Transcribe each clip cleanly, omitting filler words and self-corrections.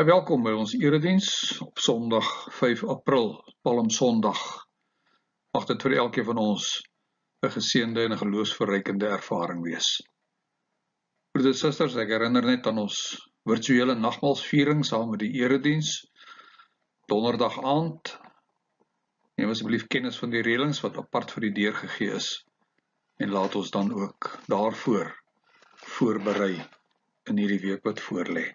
Baie welkom by ons erediens op Sondag 5 April, Palmsondag. Mag dit vir elkeen van ons 'n geseënde en 'n geloofsverrykende ervaring wees. Broeders en susters, ek herinner net aan ons virtuele nagmaalsviering saam met die erediens. Donderdag aand. Neem asseblief kennis van die reëlings wat apart vir die deur gegee is en laat ons dan ook daarvoor voorberei in hierdie week wat voorlê.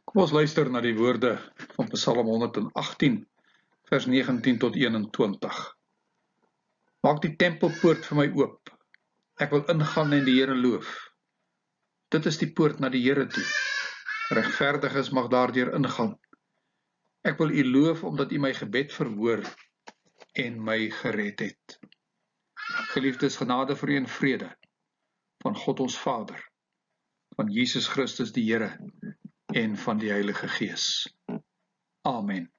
Kom ons luister na die woorde van Psalm 118, vers 19 tot 21. Maak die tempelpoort vir my oop. Ek wil ingaan en die Here loof. Dit is die poort na die Here toe. Regverdiges mag daardeur ingaan. Ek wil U loof omdat U my gebed verhoor en my gered het. Geliefdes, genade vir U en vrede van God ons Vader, van Jesus Christus die Here en van die Heilige Gees. Amen.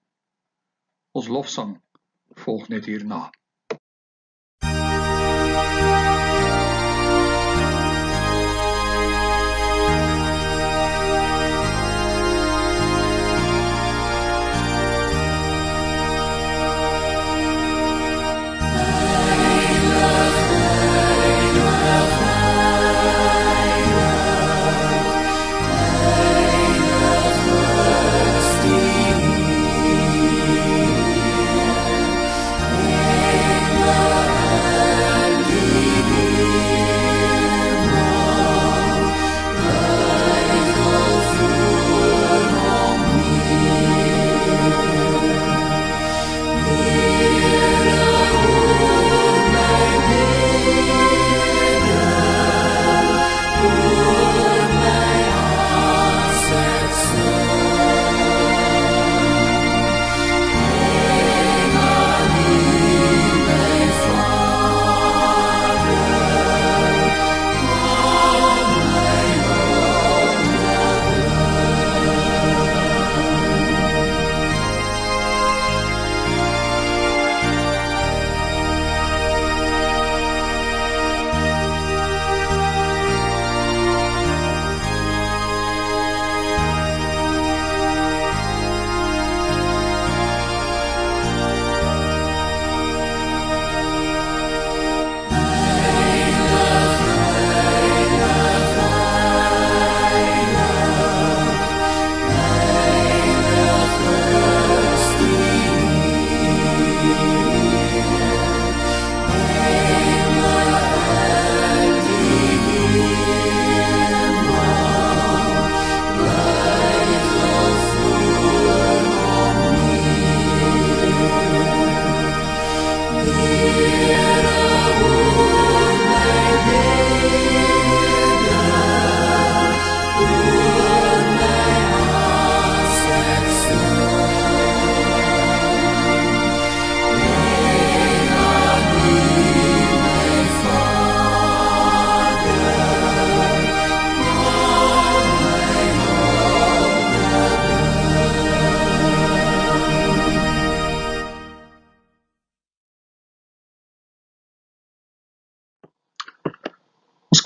Ons lofsang volg net hierna.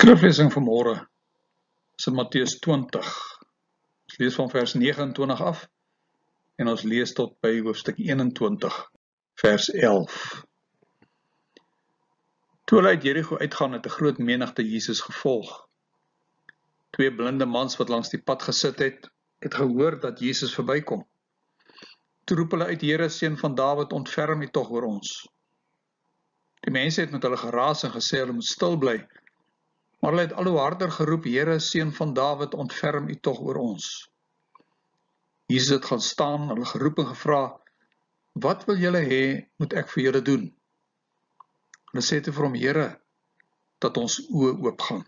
Skriflesing vanmôre is in Matteus 20. Ons lees van vers 29 af en ons lees tot by hoofstuk 21, vers 11. Toe hulle uit Jerigo uitgaan, het 'n groot menigte Jesus gevolg. 2 blinde mans wat langs die pad gesit het gehoor dat Jesus verbykom. Toe roep hulle uit: Here, Seun van Dawid, ontferm U tog oor ons. Die mense het met hulle geraas en gesê hulle moet stil bly. Maar hulle het al hoe harder geroep: Here, Seun van Dawid, ontferm U tog oor ons. Jesus het gaan staan, hulle geroep en gevra: Wat wil julle hê moet ek vir julle doen? Hulle sê toe vir hom: Here, dat ons oë oopgaan.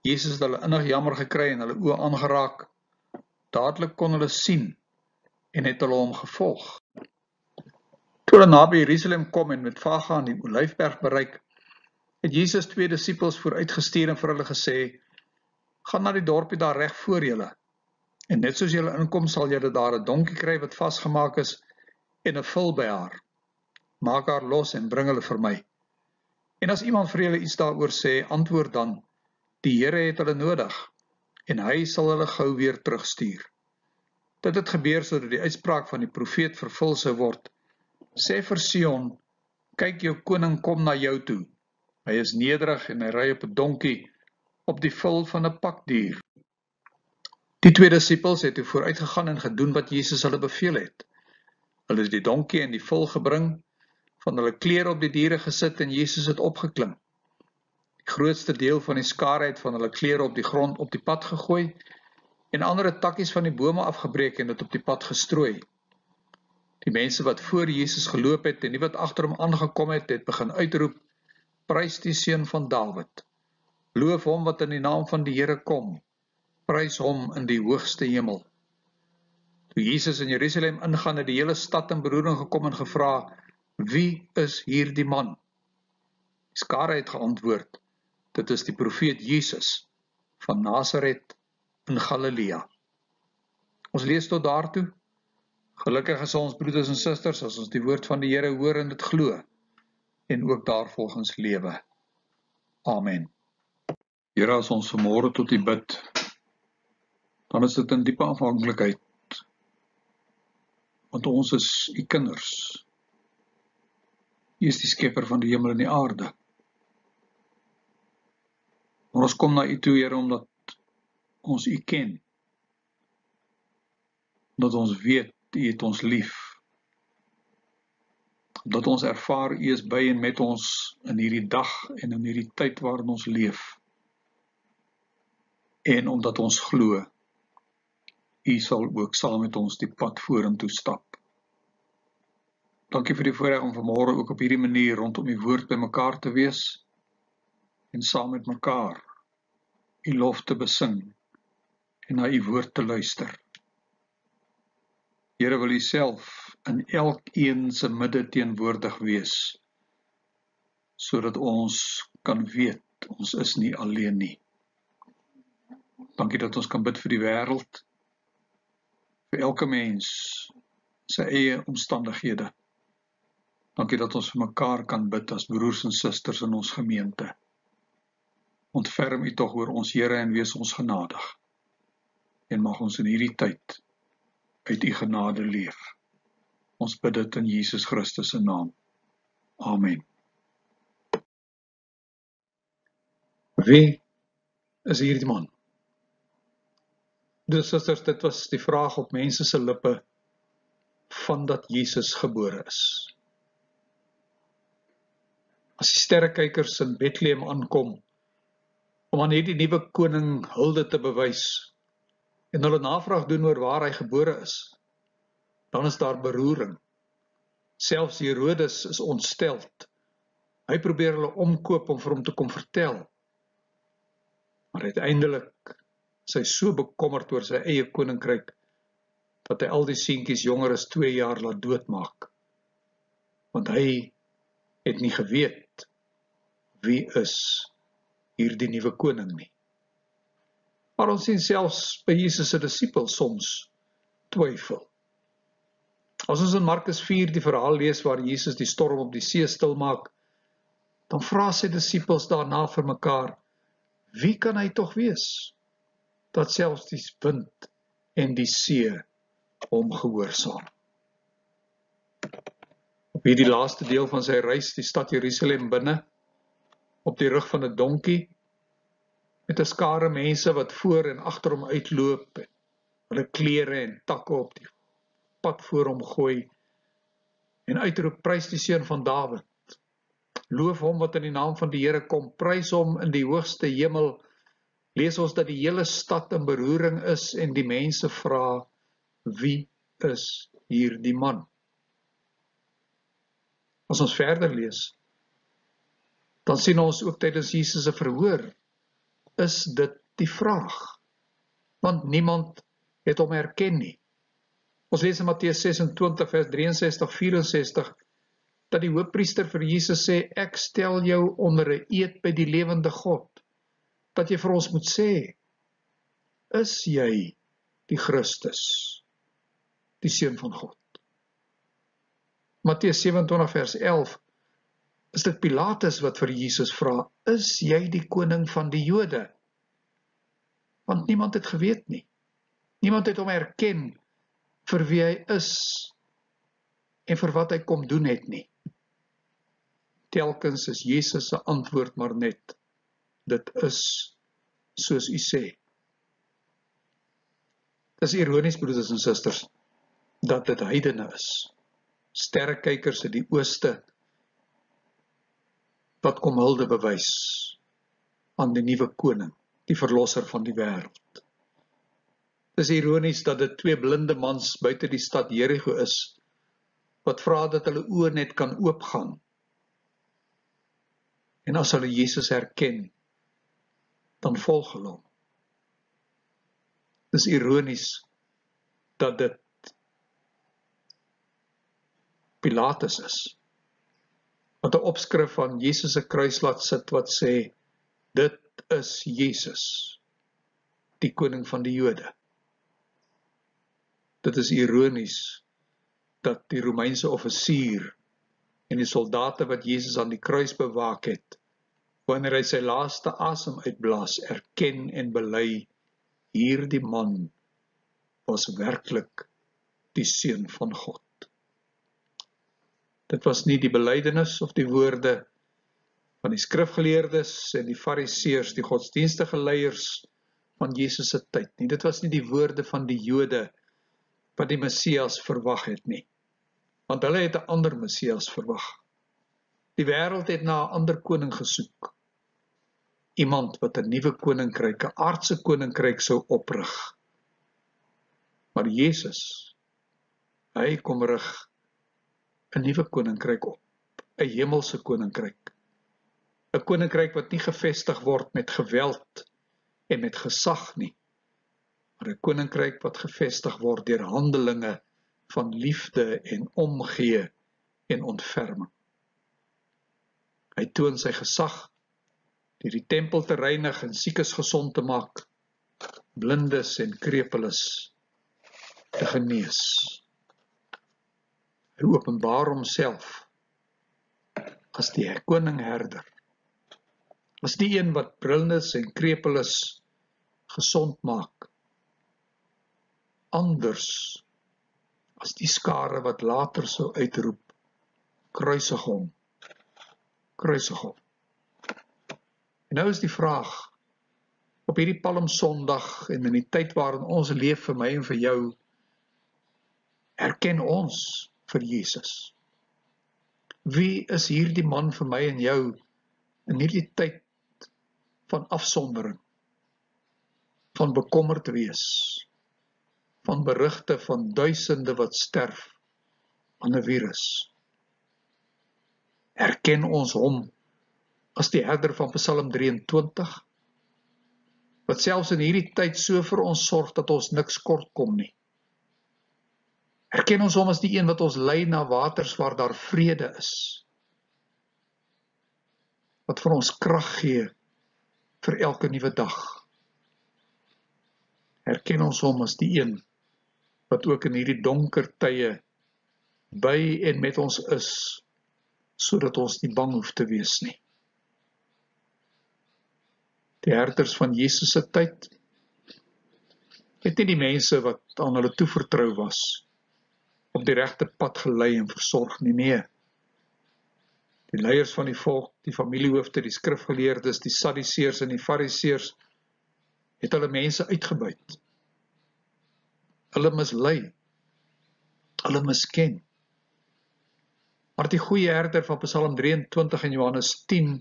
Jesus het hulle innig jammer gekry en hulle oë aangeraak. Dadelik kon hulle sien en het hulle hom gevolg. Toe hulle naby Jerusalem kom en Betfage aan die Olyfberg bereik, het Jesus 2 disippels vooruitgestuur en vir hulle gesê: Gaan na die dorpie daar reg voor julle. En net soos julle inkom, sal julle daar 'n donkie kry wat vasgemaak is en 'n vul by haar. Maak haar los en bring hulle vir my. En as iemand vir julle iets daaroor sê, antwoord dan: Die Here het hulle nodig en hy sal hulle gou weer terugstuur. Dit het gebeur sodat die uitspraak van die profeet vervul sou word. Sê vir Sion, kyk, jou koning kom na jou toe. Hy is nederig en hy ry op 'n donkie, op die vel van 'n pakdier. Die 2 disippels het toe vooruitgegaan en gedoen wat Jesus hulle beveel het. Hulle het die donkie en die vel gebring, van hulle klere op die diere gesit en Jesus het opgeklim. Die grootste deel van die skare het van hulle klere op die grond op die pad gegooi en ander het takkies van die bome afgebreek en dit op die pad gestrooi. Die mense wat voor Jesus geloop het en die wat agter hom aangekom het, het begin uitroep, prys die seun van Dawid. Loof hom wat in die naam van die Here kom. Prys hom in die hoogste hemel. Toe Jesus in Jerusalem ingaan, het die hele stad in beroering gekom en gevra, wie is hierdie man? Die skare het geantwoord, dit is die profeet Jesus van Nasaret in Galilea. Ons lees tot daartoe. Gelukkig is ons broeders en susters as ons die woord van die Here hoor en dit glo en ook daarvolgens lewe. Amen. Here, as ons vanmôre tot U bid, dan is dit in diepe afhanklikheid, want ons is U kinders. U is die skepper van die hemel en die aarde. Maar ons kom na U toe, Here, omdat ons U ken. Omdat ons weet, U het ons lief. Omdat ons ervaar, U is by en met ons in hierdie dag en in hierdie tyd waarin ons leef. En omdat ons glo, U sal ook saam met ons die pad vorentoe stap. Dankie vir die voorreg om vanmôre ook op hierdie manier rondom U woord by mekaar te wees en saam met mekaar U lof te besing en na U woord te luister. Here, wil U self in elkeen se midde teenwoordig wees, sodat ons kan weet, ons is nie alleen nie. Dankie dat ons kan bid vir die wêreld, vir elke mens, sy eie omstandighede. Dankie dat ons vir mekaar kan bid as broers en susters in ons gemeente. Ontferm U tog oor ons, Here, en wees ons genadig. En mag ons in hierdie tyd uit U genade leef. Ons bid dit in Jesus Christus se naam. Amen. Wie is hierdie man? Dus susters, dit was die vraag op mense se lippe vandat Jesus gebore is. As die sterrekykers in Bethlehem aankom, om aan hierdie nuwe koning hulde te bewys, en hulle navraag doen oor waar hy gebore is, dan is daar beroering. Selfs Herodes is ontsteld. Hy probeer hulle omkoop om vir hom te kom vertel. Maar uiteindelik is hy so bekommerd oor sy eie koninkryk, dat hy al die seentjies jonger as 2 jaar laat doodmaak. Want hy het nie geweet wie is hierdie nuwe koning nie. Maar ons sien selfs by Jesus se disippels soms twyfel. As ons in Markus 4 die verhaal lees waar Jesus die storm op die see stilmaak, dan vra sy disippels daarna vir mekaar, wie kan hy tog wees, dat selfs die wind en die see hom gehoorsaam? Op hierdie laaste deel van sy reis, die stad Jerusalem binne, op die rug van 'n donkie, met 'n skare mense wat voor en agter hom uitloop, en hulle klere en takke op die pad voor hom gooi, en uitroep, prys die seun van Dawid. Loof hom wat in die naam van die Here kom, prys hom in die hoogste hemel. Lees ons dat die hele stad in beroering is en die mense vra, wie is hierdie man? As ons verder lees, dan sien ons ook tydens Jesus se verhoor, is dit die vraag, want niemand het hom herken nie. Ons lees in Matteus 26 vers 63-64, dat die hoofpriester vir Jesus sê, ek stel jou onder 'n eed by die lewende God, dat jy vir ons moet sê, is jy die Christus, die seun van God? Matteus 27 vers 11, is dit Pilatus wat vir Jesus vra, is jy die koning van die Jode? want niemand het geweet nie. Niemand het hom herken vir wie hy is en vir wat hy kom doen het nie. Telkens is Jesus se antwoord maar net, dit is soos u sê. Dit is ironies, broeders en susters, dat dit heidene is, sterrekykers in die ooste, wat kom hulde bewys aan die nuwe koning, die verlosser van die wêreld. Dit is ironies dat dit 2 blinde mans buite die stad Jerigo is, wat vra dat hulle oë net kan oopgaan. En as hulle Jesus herken, dan volg hulle hom. Dit is ironies dat dit Pilatus is, wat 'n opskrif van Jesus se kruis laat sit wat sê, dit is Jesus, die koning van die Jode. Dit is ironies dat die Romeinse offisier en die soldate wat Jesus aan die kruis bewaak het, wanneer hy sy laaste asem uitblaas, erken en bely, hierdie man was werklik die seun van God. Dit was nie die belydenis of die woorde van die skrifgeleerdes en die fariseërs, die godsdienstige leiers van Jesus se tyd nie. Dit was nie die woorde van die Jode wat die Messias verwag het nie. Want hulle het 'n ander Messias verwag. Die wêreld het na 'n ander koning gesoek. Iemand wat 'n nuwe koninkryk, 'n aardse koninkryk sou oprig. Maar Jesus, hy kom rig 'n nuwe koninkryk op, 'n hemelse koninkryk. 'n Koninkryk wat nie gevestig word met geweld en met gesag nie, maar 'n koninkryk wat gevestig word deur handelinge van liefde en omgee en ontferming. Hy toon sy gesag deur die tempel te reinig en siekes gesond te maak, blindes en krepeles te genees. Hy openbaar homself as die koningherder, as die een wat blindes en krepeles gesond maak, anders as die skare wat later sou uitroep, kruisig hom, kruisig hom. En nou is die vraag, op hierdie Palmsondag en in die tyd waarin ons leef, vir my en vir jou, erken ons vir Jesus? Wie is hierdie man vir my en jou in hierdie tyd van afsondering, van bekommerd wees, van berigte van duisende wat sterf aan 'n virus? Erken ons hom as die herder van Psalm 23, wat selfs in hierdie tyd so vir ons sorg dat ons niks kort kom nie? Erken ons hom as die een wat ons lei na waters waar daar vrede is, wat vir ons krag gee vir elke nuwe dag? Erken ons hom as die een wat ook in hierdie donker tye by en met ons is, sodat ons nie bang hoef te wees nie? Die herders van Jesus se tyd het nie die mense wat aan hulle toevertrou was op die regte pad gelei en versorg nie. Nee. Die leiers van die volk, die familiehoofde, die skrifgeleerdes, die Sadduseërs en die Fariseërs het hulle mense uitgebuit. Hulle mislei, hulle misken. Maar die goeie herder van Psalm 23 en Johannes 10,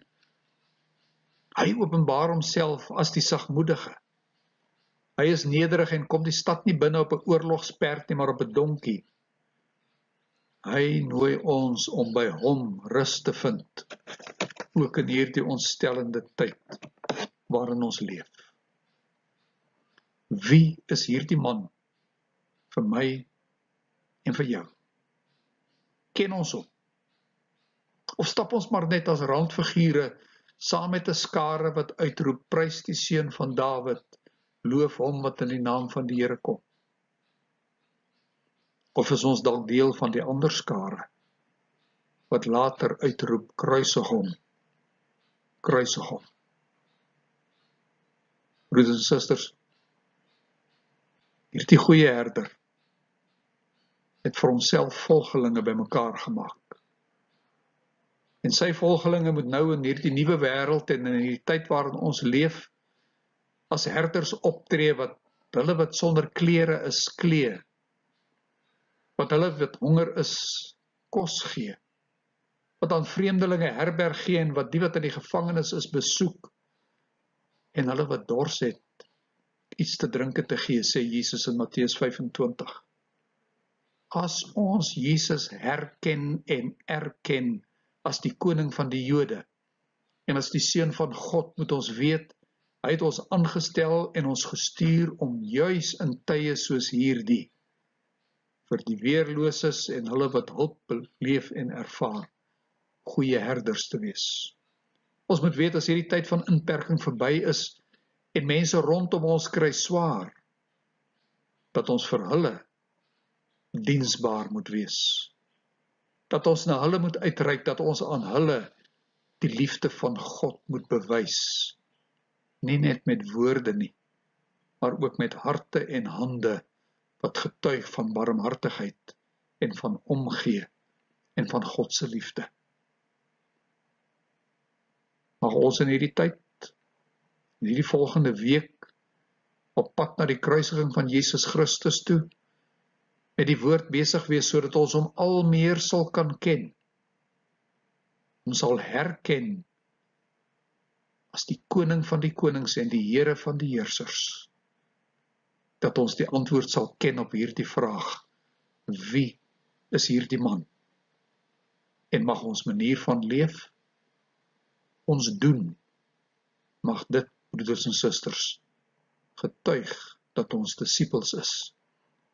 hy openbaar homself as die sagmoedige. Hy is nederig en kom die stad nie binne op 'n oorlogsperd nie, maar op 'n donkie. Hy nooi ons om by hom rus te vind, ook in hierdie ontstellende tyd waarin ons leef. Wie is hierdie man vir my en vir jou? Ken ons hom? Of stap ons maar net as randfigure saam met 'n skare wat uitroep, prys die seun van Dawid, loof hom wat in die naam van die Here kom? Of is ons dalk deel van die ander skare wat later uitroep, kruisig hom, kruisig hom? Broeders en susters, Hierdie goeie herder het vir homself volgelinge bymekaar gemaak. En sy volgelinge moet nou in hierdie nuwe wêreld en in die tyd waarin ons leef, as herders optree wat sonder klere is, klee, wat hulle wat honger is, kos gee, wat aan vreemdelinge herberg gee en wat die wat in die gevangenis is besoek, en hulle wat dors het, iets te drinke te gee, sê Jesus in Matteus 25. As ons Jesus herken en erken as die koning van die Jode en as die seun van God, moet ons weet, hy het ons aangestel en ons gestuur om juis in tye soos hierdie vir die weerloses en hulle wat hulp beleef en ervaar, goeie herders te wees. Ons moet weet as hierdie tyd van inperking verby is en mense rondom ons kry swaar, dat ons vir hulle diensbaar moet wees. Dat ons na hulle moet uitreik, dat ons aan hulle die liefde van God moet bewys. Nie net met woorde nie, maar ook met harte en hande wat getuig van barmhartigheid en van omgee en van God se liefde. Mag ons in hierdie tyd, in hierdie volgende week, op pad na die kruisiging van Jesus Christus toe, met die woord besig wees sodat ons hom al meer sal kan ken. Ons sal herken as die koning van die konings en die Here van die heersers. Dat ons die antwoord sal ken op hierdie vraag: wie is hierdie man? En mag ons manier van leef, ons doen, mag dit, broeders en susters, getuig dat ons disippels is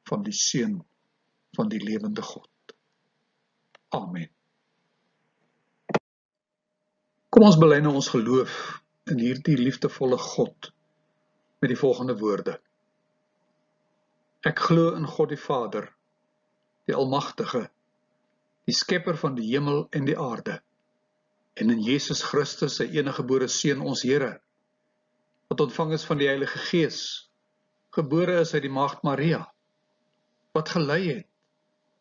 van die Seun van die lewende God. Amen. Kom ons bely nou ons geloof in hierdie liefdevolle God met die volgende woorde. Ek glo in God die Vader, die Almagtige, die Skepper van die hemel en die aarde, en in Jesus Christus, sy eniggebore Seun, ons Here, wat ontvang is van die Heilige Gees, gebore is uit die maagd Maria, wat gelei het,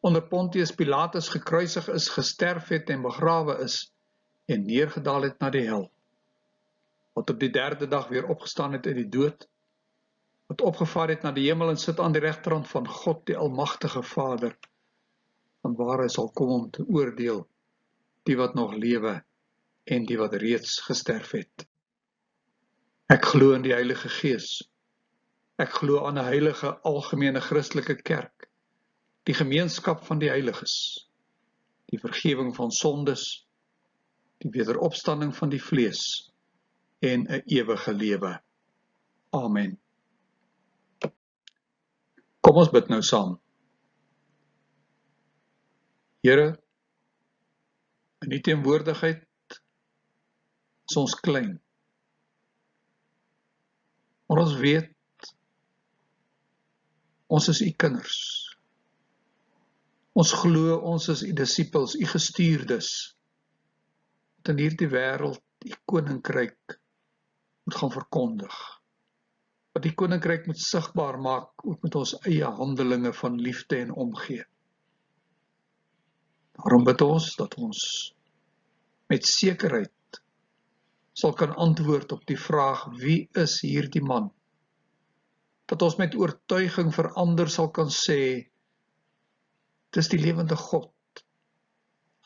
onder Pontius Pilatus gekruisig is, gesterf het en begrawe is, en neergedaal het na die hel, wat op die 3de dag weer opgestaan het uit die dood, wat opgevaar het na die hemel en sit aan die regterhand van God, die Almagtige Vader, van waar hy sal kom om te oordeel die wat nog lewe en die wat reeds gesterf het. Ek glo in die Heilige Gees. Ek glo aan 'n heilige algemene Christelike kerk, die gemeenskap van die heiliges, die vergewing van sondes, die wederopstanding van die vlees en 'n ewige lewe. Amen. Kom ons bid nou saam. Here, in die teenwoordigheid is ons klein. Maar ons weet, ons is u kinders. Ons glo, ons is u disippels, u gestuurdes, wat in hierdie wêreld u koninkryk moet gaan verkondig. Wat die koninkryk moet sigbaar maak, ook met ons eie handelinge van liefde en omgee. Daarom bid ons dat ons met sekerheid sal kan antwoord op die vraag: wie is hierdie man? Dat ons met oortuiging verander sal kan sê: dis die lewende God.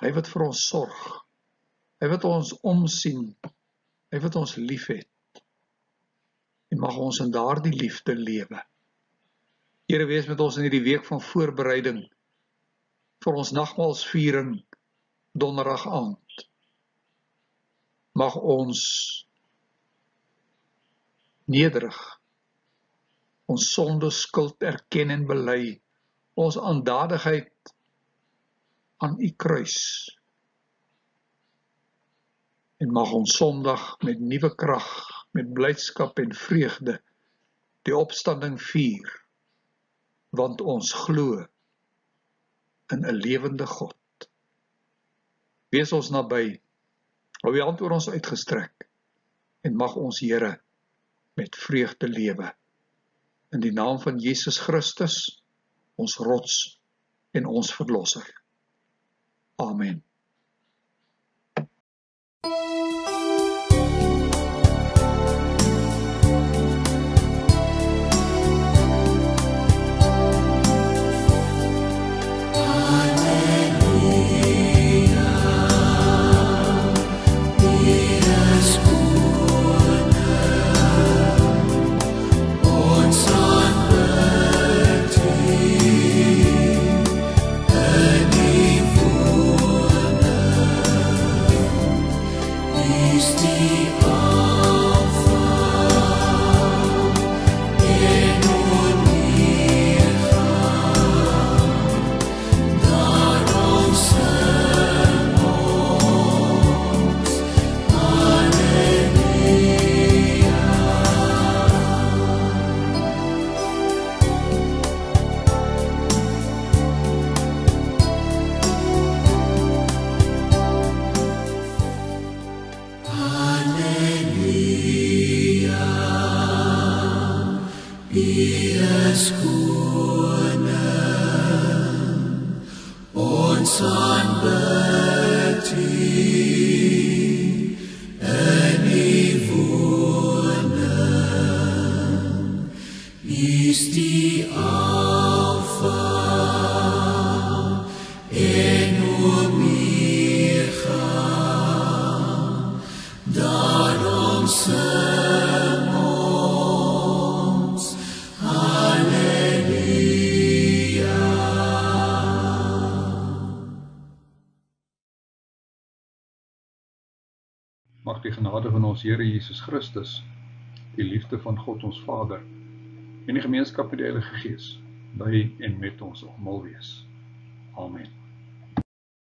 Hy wat vir ons sorg. Hy wat ons omsien. Hy wat ons liefhet. En mag ons in daardie liefde lewe. Here, wees met ons in hierdie week van voorbereiding vir ons nagmaalsviering donderdag aand. Mag ons nederig ons sonde skuld erken en bely, ons aandadigheid aan u kruis. En mag ons Sondag met nuwe krag, met blydskap en vreugde die opstanding vier, want ons glo in 'n lewende God. Wees ons naby, hou u hand oor ons uitgestrek, en mag ons Here met vreugde lewe. in die naam van Jesus Christus, ons rots en ons verlosser. Amen. Ons aanbid U in U woning. U is die Alpha en Omega. Daarom sing ons Halleluja. Mag die genade van ons Here Jesus Christus, die liefde van God ons Vader en die gemeenskap met die Heilige Gees by en met ons almal wees. Amen.